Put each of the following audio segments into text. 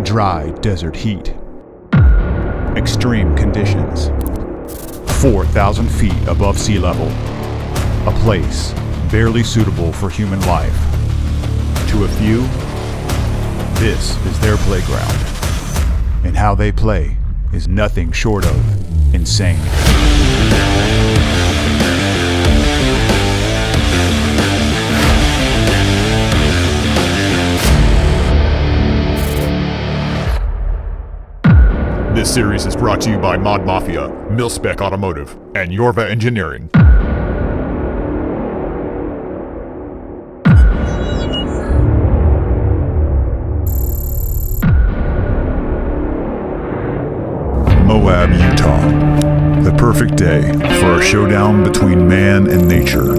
dry desert heat, extreme conditions, 4,000 feet above sea level, a place barely suitable for human life. To a few, this is their playground, and how they play is nothing short of insane. This series is brought to you by Mafia, Mil-Spec Automotive, and Yorva Engineering. Moab, Utah. The perfect day for a showdown between man and nature.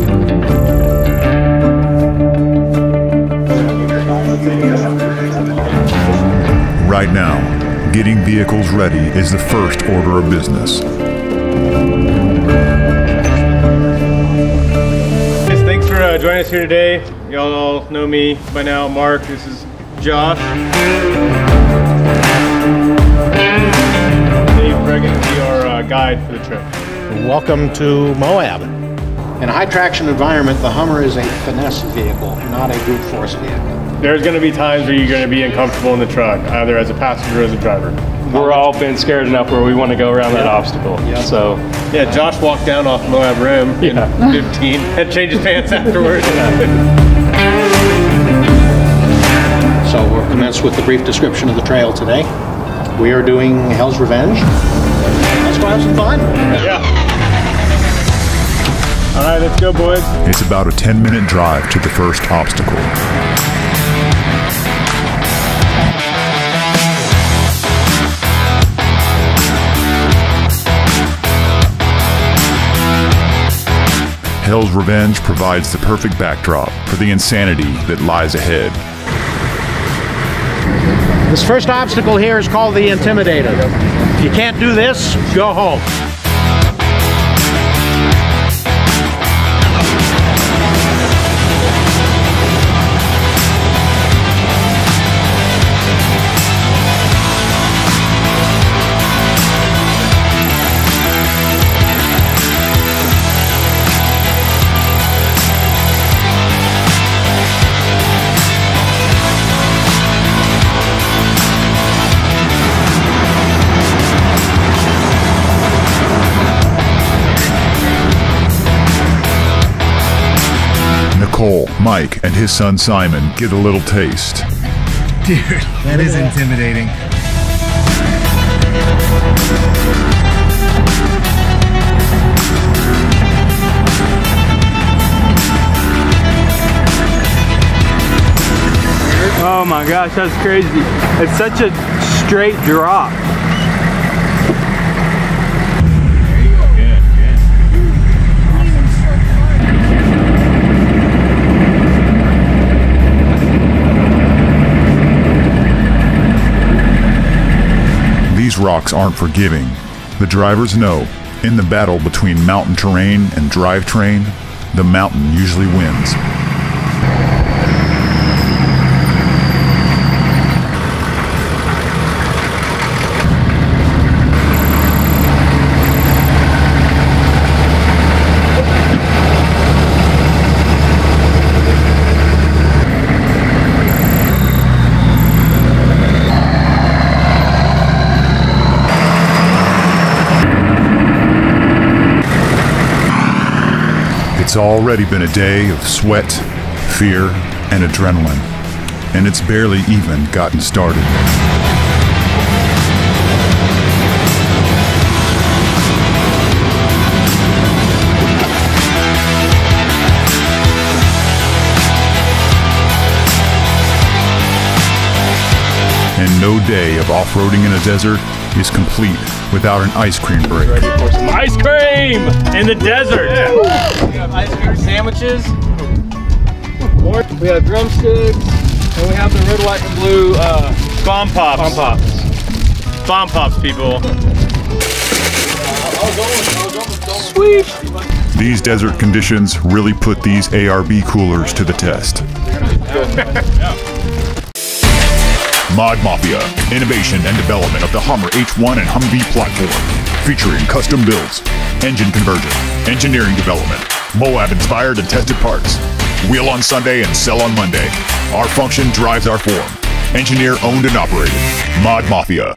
Right now, getting vehicles ready is the first order of business. Guys, thanks for joining us here today. Y'all all know me by now. Mark, this is Josh. Dave Bregan will be our guide for the trip. Welcome to Moab. In a high traction environment, the Hummer is a finesse vehicle, not a brute force vehicle. There's going to be times where you're going to be uncomfortable in the truck, either as a passenger or as a driver. We're all been scared enough where we want to go around that obstacle. Yeah. So yeah, Josh walked down off Moab Rim in 15 and changed his pants afterwards. So we'll commence with the brief description of the trail today. We are doing Hell's Revenge. Let's go have some fun. Yeah. All right, let's go, boys. It's about a 10-minute drive to the first obstacle. Hell's Revenge provides the perfect backdrop for the insanity that lies ahead. This first obstacle here is called the Intimidator. If you can't do this, go home. Nicole, Mike, and his son Simon get a little taste. Dude, that is intimidating. Oh my gosh, that's crazy. It's such a straight drop. There you go. Good, good. These rocks aren't forgiving. The drivers know, in the battle between mountain terrain and drivetrain, the mountain usually wins. It's already been a day of sweat, fear, and adrenaline, and it's barely even gotten started. And no day of off-roading in a desert is complete without an ice cream break. Ready for some ice cream in the desert. Yeah. We have ice cream sandwiches. We have drumsticks, and we have the red, white, and blue bomb pops. Bomb pops. Bomb pops, people. Sweet. These desert conditions really put these ARB coolers to the test. Mod Mafia, innovation and development of the Hummer H1 and Humvee platform, featuring custom builds, engine conversion, engineering development, Moab-inspired and tested parts. Wheel on Sunday and sell on Monday. Our function drives our form. Engineer owned and operated. Mod Mafia.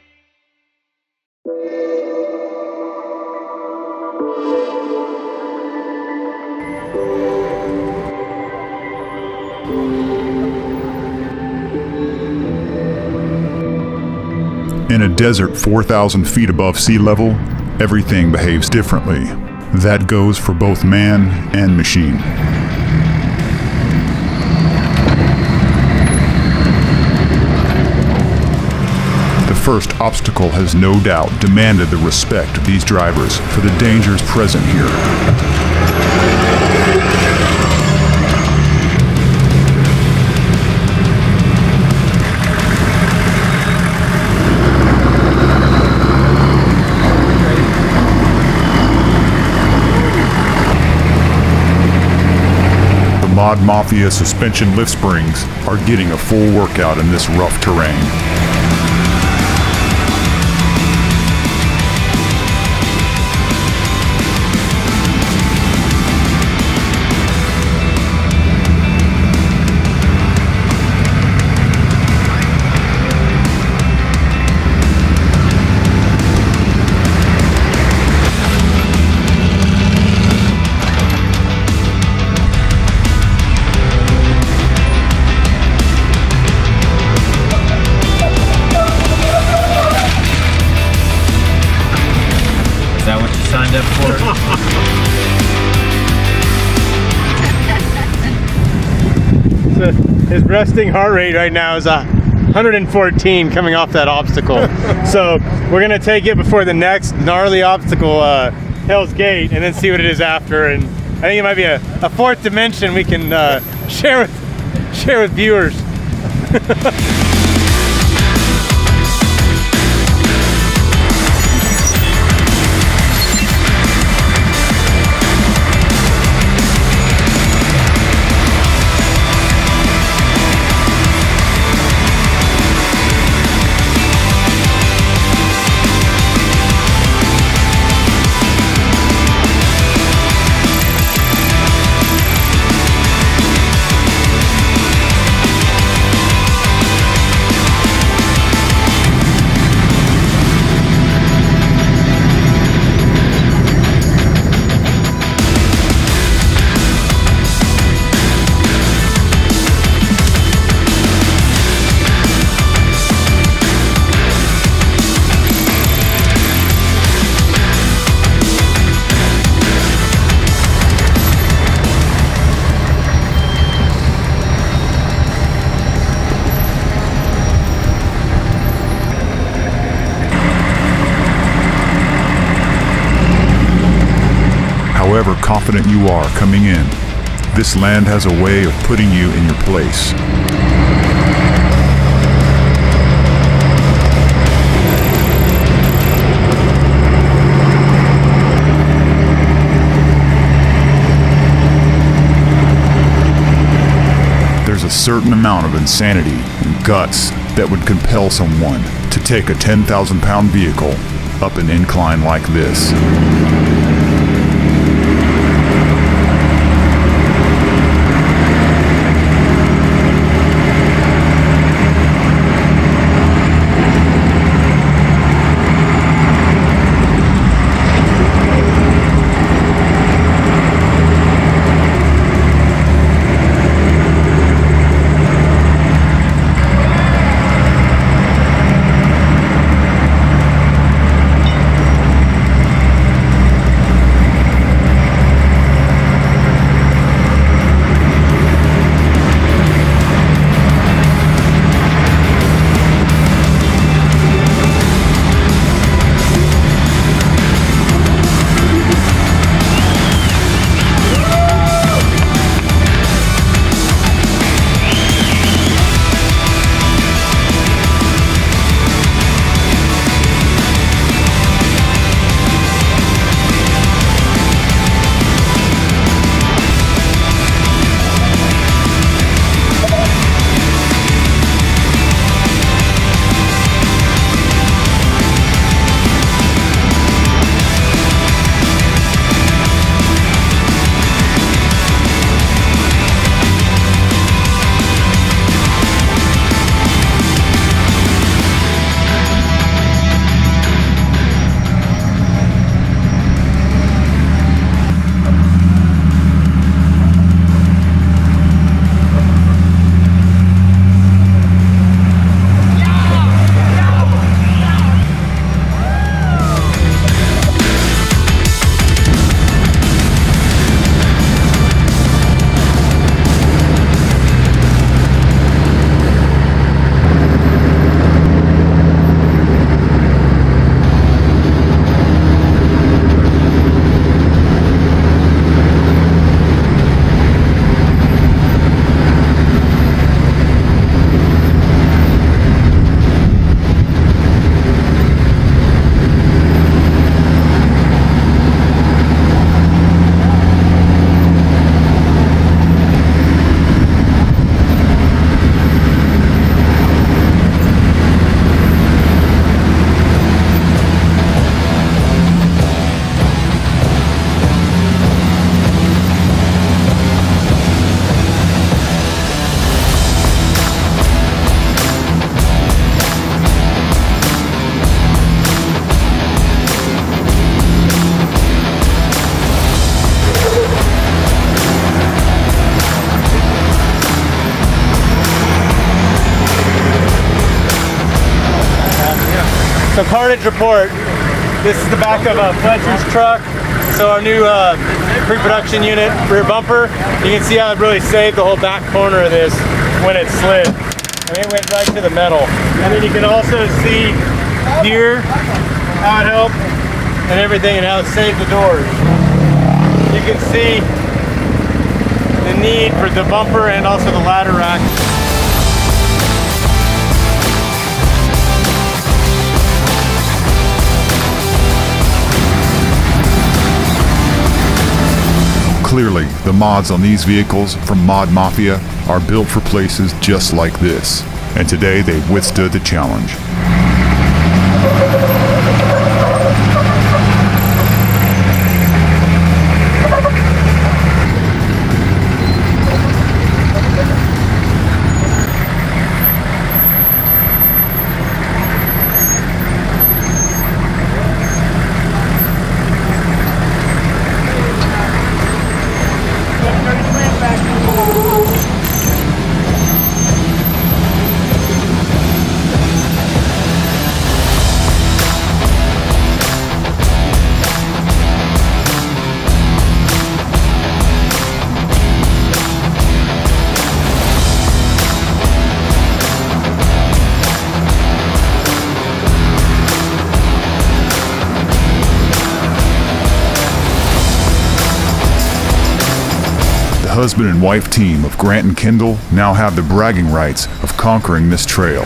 In a desert 4,000 feet above sea level, everything behaves differently. That goes for both man and machine. The first obstacle has no doubt demanded the respect of these drivers for the dangers present here. Mod Mafia suspension lift springs are getting a full workout in this rough terrain. Is that what you signed up So his resting heart rate right now is 114 coming off that obstacle. So we're gonna take it before the next gnarly obstacle, Hell's Gate, and then see what it is after. And I think it might be a fourth dimension we can share with viewers. However confident you are coming in, this land has a way of putting you in your place. There's a certain amount of insanity and guts that would compel someone to take a 10,000-pound vehicle up an incline like this. So carnage report. This is the back of Fletcher's truck. So our new pre-production unit rear bumper. You can see how it really saved the whole back corner of this when it slid. And it went right to the metal. And then you can also see here how it helped and everything and how it saved the doors. You can see the need for the bumper and also the ladder rack. Clearly, the mods on these vehicles from Mod Mafia are built for places just like this, and today they've withstood the challenge. The husband and wife team of Grant and Kendall now have the bragging rights of conquering this trail.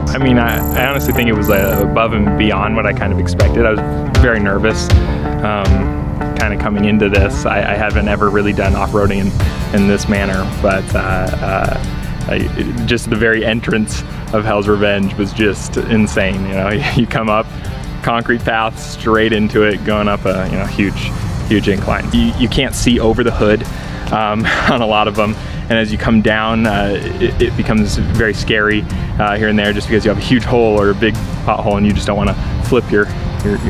I mean, I honestly think it was above and beyond what I kind of expected. I was very nervous kind of coming into this. I haven't ever really done off-roading in this manner, but just the very entrance of Hell's Revenge was just insane. You know, you come up concrete path straight into it, going up a huge incline. You can't see over the hood on a lot of them. And as you come down, it becomes very scary here and there, just because you have a huge hole or a big pothole and you just don't want to flip your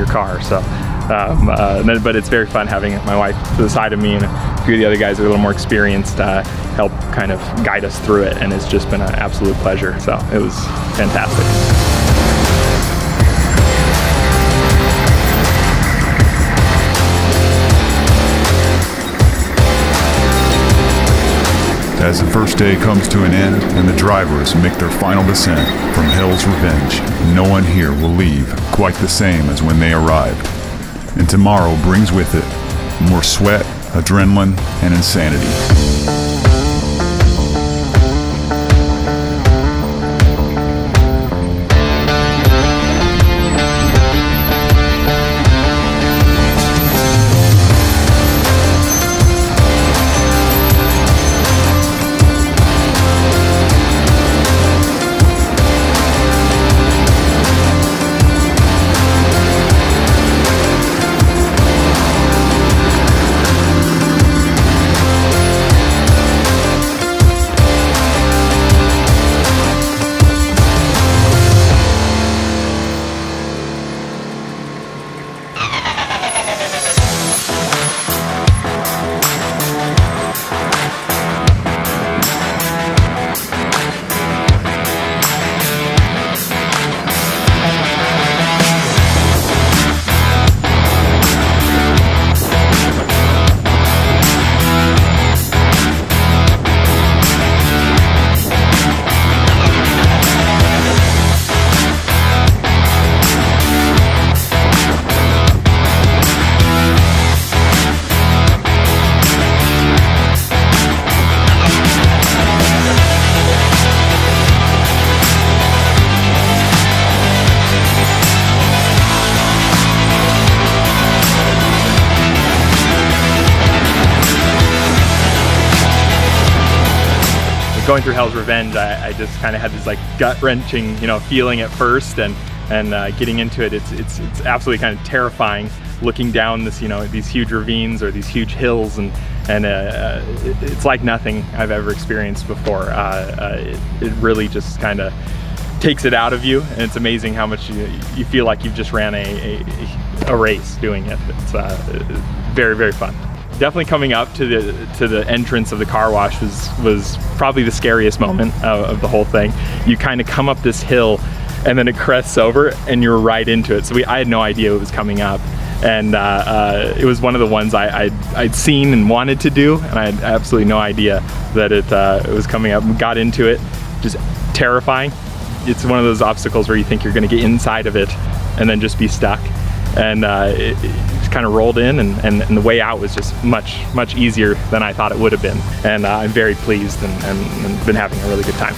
car. So, but it's very fun having my wife to the side of me, and a few of the other guys that are a little more experienced help kind of guide us through it, and it's just been an absolute pleasure. So it was fantastic. As the first day comes to an end and the drivers make their final descent from Hell's Revenge, no one here will leave quite the same as when they arrived. And tomorrow brings with it more sweat, adrenaline, and insanity. going through Hell's Revenge, I just kind of had this like gut-wrenching, you know, feeling at first, and getting into it, it's absolutely kind of terrifying, looking down this, you know, these huge ravines or these huge hills, and it's like nothing I've ever experienced before. It really just kind of takes it out of you, and it's amazing how much you feel like you've just ran a race doing it. It's very, very fun. Definitely coming up to the entrance of the car wash was probably the scariest moment of the whole thing. You kind of come up this hill, and then it crests over, and you're right into it. So I had no idea it was coming up, and it was one of the ones I'd seen and wanted to do, and I had absolutely no idea that it was coming up. Got into it, just terrifying. It's one of those obstacles where you think you're going to get inside of it and then just be stuck. And it just kind of rolled in, and the way out was just much easier than I thought it would have been. And I'm very pleased and been having a really good time.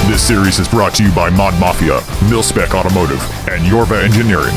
This series is brought to you by Mod Mafia, Mil-Spec Automotive, and Yorba Engineering.